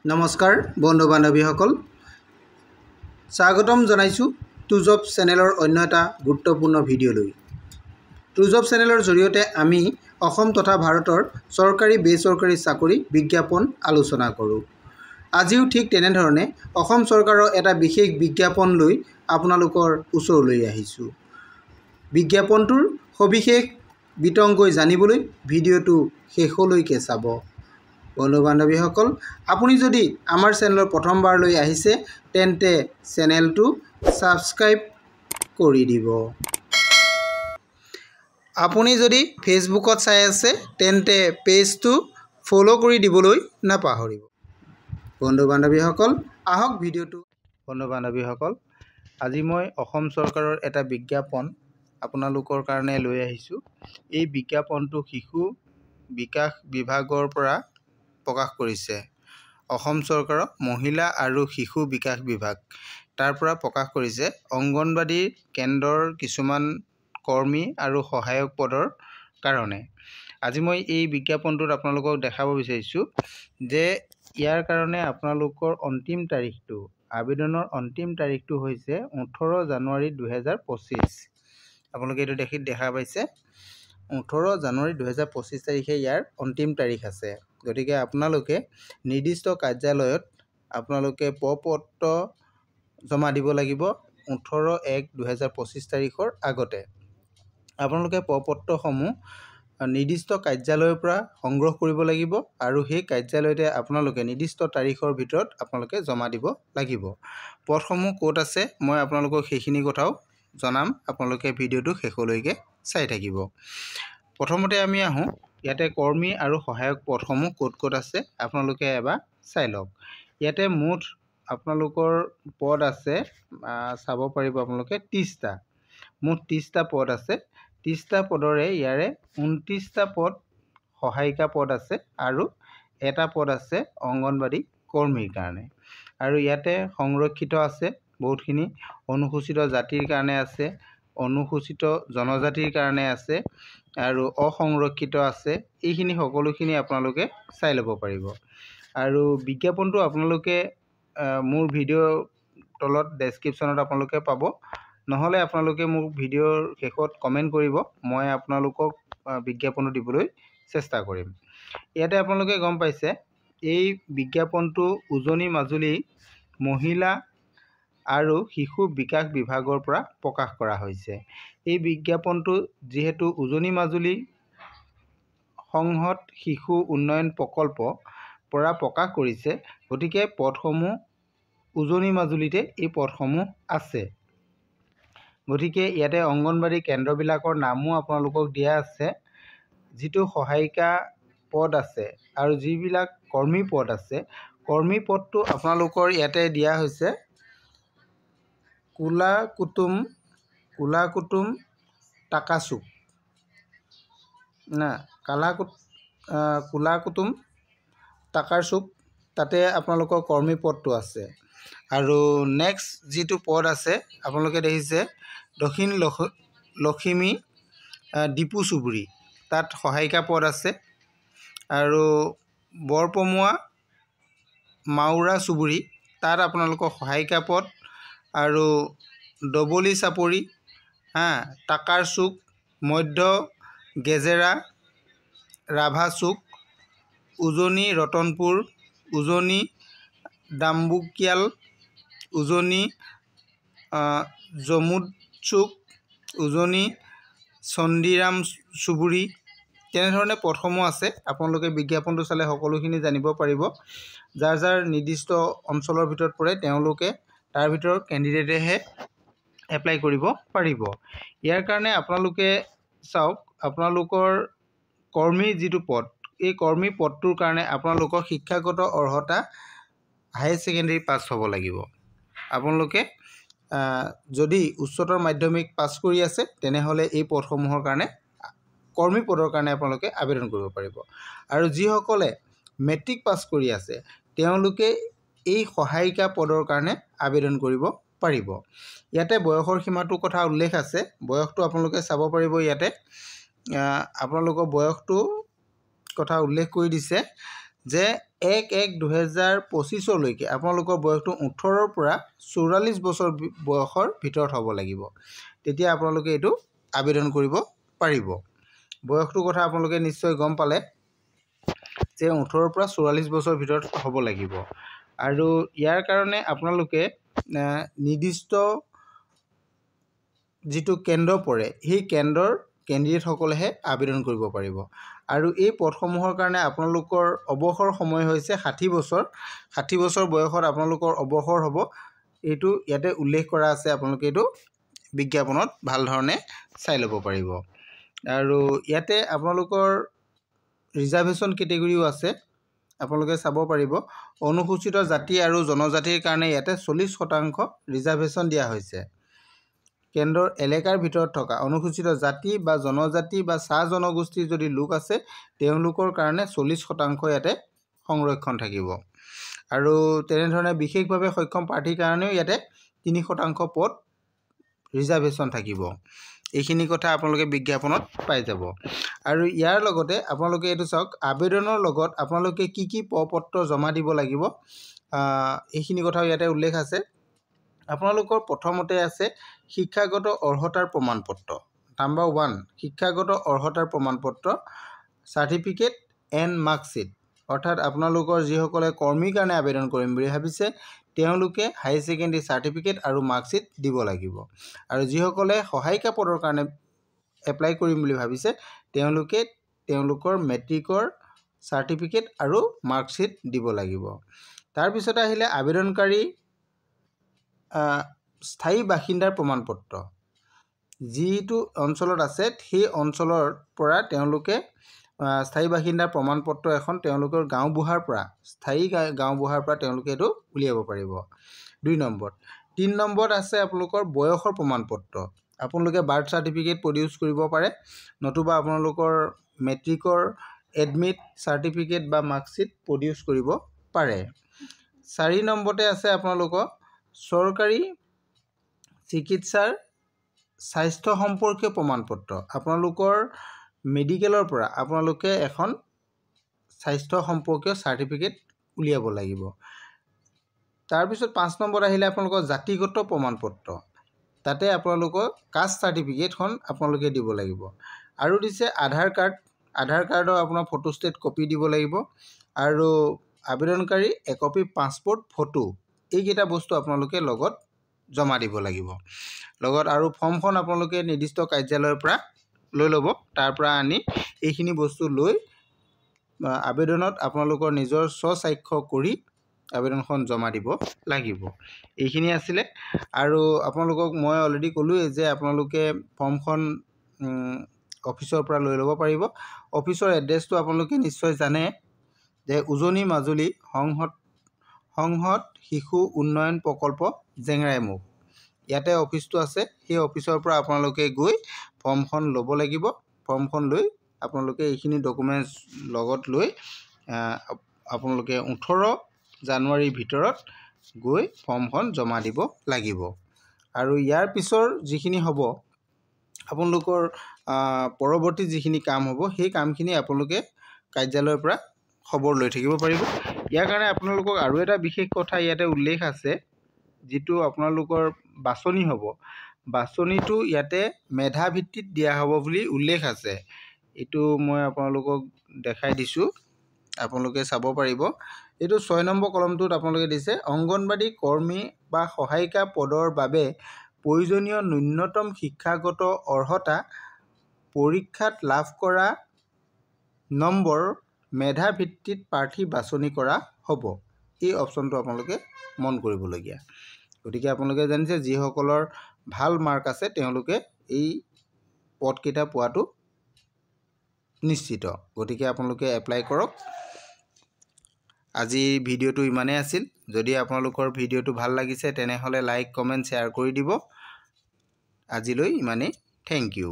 নমস্কাৰ বন্ধু বান্ধৱীসকল, স্বাগতম জনাইছোঁ টু জব চেনেলৰ অন্য এটা গুৰুত্বপূৰ্ণ ভিডিঅ'লৈ। টু জব চেনেলৰ জৰিয়তে আমি অসম তথা ভাৰতৰ চৰকাৰী বেচৰকাৰী চাকৰি বিজ্ঞাপন আলোচনা কৰোঁ। আজিও ঠিক তেনেধৰণে অসম চৰকাৰৰ এটা বিশেষ বিজ্ঞাপন লৈ আপোনালোকৰ ওচৰলৈ আহিছোঁ। বিজ্ঞাপনটোৰ সবিশেষ বিতংকৈ জানিবলৈ ভিডিঅ'টো শেষলৈকে চাব। বন্ধু বান্ধৱীসকল, আপুনি যদি আমাৰ চেনেলৰ প্ৰথমবাৰলৈ আহিছে তেন্তে চেনেলটো ছাবস্ক্ৰাইব কৰি দিব। আপুনি যদি ফেচবুকত চাই আছে তেন্তে পেজটো ফ'ল' কৰি দিবলৈ নাপাহৰিব। বন্ধু বান্ধৱীসকল, আহক ভিডিঅ'টো। বন্ধু বান্ধৱীসকল, আজি মই অসম চৰকাৰৰ এটা বিজ্ঞাপন আপোনালোকৰ কাৰণে লৈ আহিছোঁ। এই বিজ্ঞাপনটো শিশু বিকাশ বিভাগৰ পৰা প্ৰকাশ কৰিছে। অসম চৰকাৰৰ মহিলা আৰু শিশু বিকাশ বিভাগ তাৰ পৰা প্ৰকাশ কৰিছে অংগনবাড়ী কেন্দ্ৰৰ কিছুমান কৰ্মী আৰু সহায়ক পদৰ কাৰণে। আজি মই এই বিজ্ঞাপনটোত আপোনালোকক দেখাব বিচাৰিছোঁ যে ইয়াৰ কাৰণে আপোনালোকৰ অন্তিম তাৰিখটো, আবেদনৰ অন্তিম তাৰিখটো হৈছে 18 জানুৱাৰী 2025। আপোনালোকে এইটো দেখা পাইছে, 18 জানুৱাৰী 2025 তাৰিখে ইয়াৰ অন্তিম তাৰিখ আছে। গতিকে আপোনালোকে নিৰ্দিষ্ট কাৰ্যালয়ত আপোনালোকে প্ৰ-পত্ৰ জমা দিব লাগিব 18/1/2025 তাৰিখৰ আগতে। আপোনালোকে প্ৰ-পত্ৰসমূহ নিৰ্দিষ্ট কাৰ্যালয়ৰ পৰা সংগ্ৰহ কৰিব লাগিব আৰু সেই কাৰ্যালয়তে আপোনালোকে নিৰ্দিষ্ট তাৰিখৰ ভিতৰত আপোনালোকে জমা দিব লাগিব। পদসমূহ ক'ত আছে মই আপোনালোকক সেইখিনি কথাও জনাম, আপোনালোকে ভিডিঅ'টো শেষলৈকে চাই থাকিব। প্ৰথমতে আমি আহোঁ, ইয়াতে কৰ্মী আৰু সহায়ক পদসমূহ ক'ত ক'ত আছে আপোনালোকে এবাৰ চাই লওক। ইয়াতে মুঠ আপোনালোকৰ পদ আছে, চাব পাৰিব আপোনালোকে 30টা, মুঠ 30টা পদ আছে। 30টা পদৰে ইয়াৰে 29টা পদ সহায়িকা পদ আছে আৰু এটা পদ আছে অংগনবাড়ী কৰ্মীৰ কাৰণে। আৰু ইয়াতে সংৰক্ষিত আছে বহুতখিনি, অনুসূচিত জাতিৰ কাৰণে আছে, অনুসূচিত জনজাতিৰ কাৰণে আছে আৰু অসংৰক্ষিত আছে। এইখিনি সকলোখিনি আপোনালোকে চাই ল'ব পাৰিব। আৰু বিজ্ঞাপনটো আপোনালোকে মোৰ ভিডিঅ'ৰ তলত ডেছক্ৰিপশ্যনত আপোনালোকে পাব, নহ'লে আপোনালোকে মোক ভিডিঅ'ৰ শেষত কমেণ্ট কৰিব, মই আপোনালোকক বিজ্ঞাপনটো দিবলৈ চেষ্টা কৰিম। ইয়াতে আপোনালোকে গম পাইছে এই বিজ্ঞাপনটো উজনি মাজুলী মহিলা আৰু শিশু বিকাশ বিভাগৰ পৰা প্ৰকাশ কৰা হৈছে। এই বিজ্ঞাপনটো যিহেতু উজনি মাজুলী সংহত শিশু উন্নয়ন প্ৰকল্প পৰা প্ৰকাশ কৰিছে, গতিকে পদসমূহ উজনি মাজুলীতে এই পদসমূহ আছে। গতিকে ইয়াতে অংগনবাড়ী কেন্দ্ৰবিলাকৰ নামো আপোনালোকক দিয়া আছে। যিটো সহায়িকা পদ আছে আৰু যিবিলাক কৰ্মী পদ আছে, কৰ্মী পদটো আপোনালোকৰ ইয়াতে দিয়া হৈছে কোলাকুতুম টাকাচুক না কোলাকুতুম টাকাৰচুক, তাতে আপোনালোকৰ কৰ্মী পদটো আছে। আৰু নেক্সট যিটো পদ আছে আপোনালোকে দেখিছে দক্ষিণ লখিমী ডিপু চুবুৰী, তাত সহায়িকা পদ আছে। আৰু বৰপমুৱা মাউৰা চুবুৰী, তাত আপোনালোকৰ সহায়িকা পদ। আৰু ডবলি চাপৰি টাকাৰচুক, মধ্য গেজেৰা ৰাভা চুক, উজনি ৰতনপুৰ, উজনি ডাম্বুকিয়াল, উজনি জমুদ চুক, উজনি চণ্ডীৰাম চুবুৰী, তেনেধৰণে পদসমূহ আছে। আপোনালোকে বিজ্ঞাপনটো চালে সকলোখিনি জানিব পাৰিব। যাৰ যাৰ নিৰ্দিষ্ট অঞ্চলৰ ভিতৰত পৰে তেওঁলোকে তাৰ ভিতৰত কেণ্ডিডেটেহে এপ্লাই কৰিব পাৰিব। ইয়াৰ কাৰণে আপোনালোকে চাওক, আপোনালোকৰ কৰ্মী যিটো পদ, এই কৰ্মী পদটোৰ কাৰণে আপোনালোকৰ শিক্ষাগত অৰ্হতা হায়াৰ ছেকেণ্ডেৰী পাছ হ'ব লাগিব। আপোনালোকে যদি উচ্চতৰ মাধ্যমিক পাছ কৰি আছে তেনেহ'লে এই পদসমূহৰ কাৰণে, কৰ্মী পদৰ কাৰণে আপোনালোকে আবেদন কৰিব পাৰিব। আৰু যিসকলে মেট্ৰিক পাছ কৰি আছে তেওঁলোকে এই সহায়িকা পদৰ কাৰণে আবেদন কৰিব পাৰিব। ইয়াতে বয়সৰ সীমাটোৰ কথা উল্লেখ আছে, বয়সটো আপোনালোকে চাব পাৰিব। ইয়াতে আপোনালোকৰ বয়সটো কথা উল্লেখ কৰি দিছে যে 1/1/2025 আপোনালোকৰ বয়সটো 18ৰ পৰা 44 বছৰ বয়সৰ ভিতৰত হ'ব লাগিব তেতিয়া আপোনালোকে এইটো আবেদন কৰিব পাৰিব বয়সটোৰ কথা আপোনালোকে নিশ্চয় গম পালে যে 18ৰ পৰা 44 বছৰ ভিতৰত হ'ব লাগিব আৰু ইয়াৰ কাৰণে আপোনালোকে নিৰ্দিষ্ট যিটো কেন্দ্ৰ পৰে সেই কেন্দ্ৰৰ কেণ্ডিডেটসকলেহে আবেদন কৰিব পাৰিব আৰু এই পদসমূহৰ কাৰণে আপোনালোকৰ অৱসৰ সময় হৈছে 60 বছৰ 60 বছৰ বয়সত আপোনালোকৰ অৱসৰ হ'ব এইটো ইয়াতে উল্লেখ কৰা আছে আপোনালোকে এইটো বিজ্ঞাপনত ভাল ধৰণে চাই ল'ব পাৰিব আৰু ইয়াতে আপোনালোকৰ ৰিজাৰ্ভেশ্যন কেটেগৰীও আছে আপোনালোকে চাব পাৰিব অনুসূচিত জাতি আৰু জনজাতিৰ কাৰণে ইয়াতে 40% ৰিজাৰ্ভেশ্যন দিয়া হৈছে কেন্দ্ৰৰ এলেকাৰ ভিতৰত থকা অনুসূচিত জাতি বা জনজাতি বা চাহ জনগোষ্ঠীৰ যদি লোক আছে তেওঁলোকৰ কাৰণে 40% ইয়াতে সংৰক্ষণ থাকিব আৰু তেনেধৰণে বিশেষভাৱে সক্ষম প্ৰাৰ্থীৰ কাৰণেও ইয়াতে 3% পদ ৰিজাৰ্ভেশ্যন থাকিব এইখিনি কথা আপোনালোকে বিজ্ঞাপনত পাই যাব আৰু ইয়াৰ লগতে আপোনালোকে এইটো চাওক আবেদনৰ লগত আপোনালোকে কি প্ৰপত্ৰ জমা দিব লাগিব এইখিনি কথাও ইয়াতে উল্লেখ আছে আপোনালোকৰ প্ৰথমতে আছে শিক্ষাগত অৰ্হতাৰ প্ৰমাণপত্ৰ নাম্বাৰ 1 শিক্ষাগত অৰ্হতাৰ প্ৰমাণপত্ৰ সাৰ্টিফিকেট এণ্ড মাৰ্কশ্বিট অৰ্থাৎ আপোনালোকৰ যিসকলে কৰ্মীৰ কাৰণে আবেদন কৰিম বুলি ভাবিছে তেওঁলোকে হাই সেকেন্ডাৰী সাৰ্টিফিকেট আৰু মাৰ্কশ্বিট দিব লাগিব আৰু যিসকলে সহায়িকা পদৰ কাৰণে এপ্লাই কৰিম বুলি ভাবিছে তেওঁলোকে তেওঁলোকৰ মেট্ৰিকৰ সাৰ্টিফিকেট আৰু মাৰ্কশ্বিট দিব লাগিব তাৰ পিছত আহিলে আবেদনকাৰী স্থায়ী বাসিন্দাৰ প্ৰমাণপত্ৰ যিটো অঞ্চলত আছে সেই অঞ্চলৰ পৰা তেওঁলোকে স্থায়ী বাসিন্দাৰ প্ৰমাণপত্ৰ এখন তেওঁলোকৰ গাঁওবুঢ়াৰ পৰা স্থায়ী গাঁওবুঢ়াৰ পৰা তেওঁলোকে এইটো উলিয়াব পাৰিব 2 নম্বৰ 3 নম্বৰত আছে আপোনালোকৰ বয়সৰ প্ৰমাণপত্ৰ আপোনালোকে বাৰ্থ সাৰ্টিফিকেট প্ৰডিউস কৰিব পাৰে নতুবা আপোনালোকৰ মেট্ৰিকৰ এডমিট সাৰ্টিফিকেট বা মাৰ্কশ্বিট প্ৰডিউস কৰিব পাৰে 4 নম্বৰতে আছে আপোনালোকৰ চৰকাৰী চিকিৎসাৰ স্বাস্থ্য সম্পৰ্কীয় প্ৰমাণপত্ৰ আপোনালোকৰ মেডিকেলৰ পৰা আপোনালোকে এখন স্বাস্থ্য সম্পৰ্কীয় সাৰ্টিফিকেট উলিয়াব লাগিব তাৰ পিছত 5 নম্বৰ আহিলে আপোনালোকৰ জাতিগত প্ৰমাণপত্ৰ তাতে আপোনালোকৰ কাষ্ট সাৰ্টিফিকেটখন আপোনালোকে দিব লাগিব আৰু দিছে আধাৰ কাৰ্ডৰ আপোনাৰ ফটো ষ্টেট কপি দিব লাগিব আৰু আবেদনকাৰী একপি পাছপোৰ্ট ফটো এইকেইটা বস্তু আপোনালোকে লগত জমা দিব লাগিব লগত আৰু ফৰ্মখন আপোনালোকে নিৰ্দিষ্ট কাৰ্যালয়ৰ পৰা লৈ ল'ব তাৰ পৰা আনি এইখিনি বস্তু লৈ আবেদনত আপোনালোকৰ নিজৰ স্বস্বাক্ষৰ কৰি আবেদনখন জমা দিব লাগিব এইখিনি আছিল আৰু আপোনালোকক মই অলৰেডি ক'লোৱে যে আপোনালোকে ফৰ্মখন অফিচৰ পৰা লৈ ল'ব পাৰিব অফিচৰ এড্ৰেছটো আপোনালোকে নিশ্চয় জানে যে উজনি মাজুলী সংহত শিশু উন্নয়ন প্ৰকল্প জেংৰাইমুখ ইয়াতে অফিসটো আছে সেই অফিসৰ পৰা আপোনালোকে গৈ ফৰ্মখন ল'ব লাগিব ফৰ্মখন লৈ আপোনালোকে এইখিনি ডকুমেন্টস লগত লৈ আপোনালোকে 18 জানুৱাৰীৰ ভিতৰত গৈ ফৰ্মখন জমা দিব লাগিব আৰু ইয়াৰ পিছৰ যিখিনি হ'ব আপোনালোকৰ পৰৱৰ্তী যিখিনি কাম হ'ব সেই কামখিনি আপোনালোকে কাৰ্যালয়ৰ পৰা খবৰ লৈ থাকিব পাৰিব ইয়াৰ কাৰণে আপোনালোকক আৰু এটা বিশেষ কথা ইয়াতে উল্লেখ আছে যেটো আপোনালোকৰ বাছনি হ'ব বাছনিটো ইয়াতে মেধা ভিত্তিত দিয়া হ'ব বুলি উল্লেখ আছে এটো মই আপোনালোকক দেখাই দিছো আপোনালোকে চাব পাৰিব এটো 6 নম্বৰ কলমটোত আপোনালোকে দিছে অংগনবাড়ী কৰ্মী বা সহায়িকা পদৰ বাবে প্ৰয়োজনীয় ন্যূনতম শিক্ষাগত অৰ্হতা পৰীক্ষাত লাভ কৰা নম্বৰ মেধা ভিত্তিত প্ৰাৰ্থী বাছনি কৰা হ'ব এই অপচনটো আপোনালোকে মন কৰিবলগীয়া গতিকে আপোনালোকে জানিছে যিসকলৰ ভাল মাৰ্ক আছে তেওঁলোকে এই পদকেইটা পোৱাটো নিশ্চিত গতিকে আপোনালোকে এপ্লাই কৰক আজি ভিডিওটো ইমানে আছিল যদি আপোনালোকৰ ভিডিওটো ভাল লাগিছে তেনেহলে লাইক কমেন্ট শেয়াৰ কৰি দিব আজিলৈ ইমানে থ্যাংক ইউ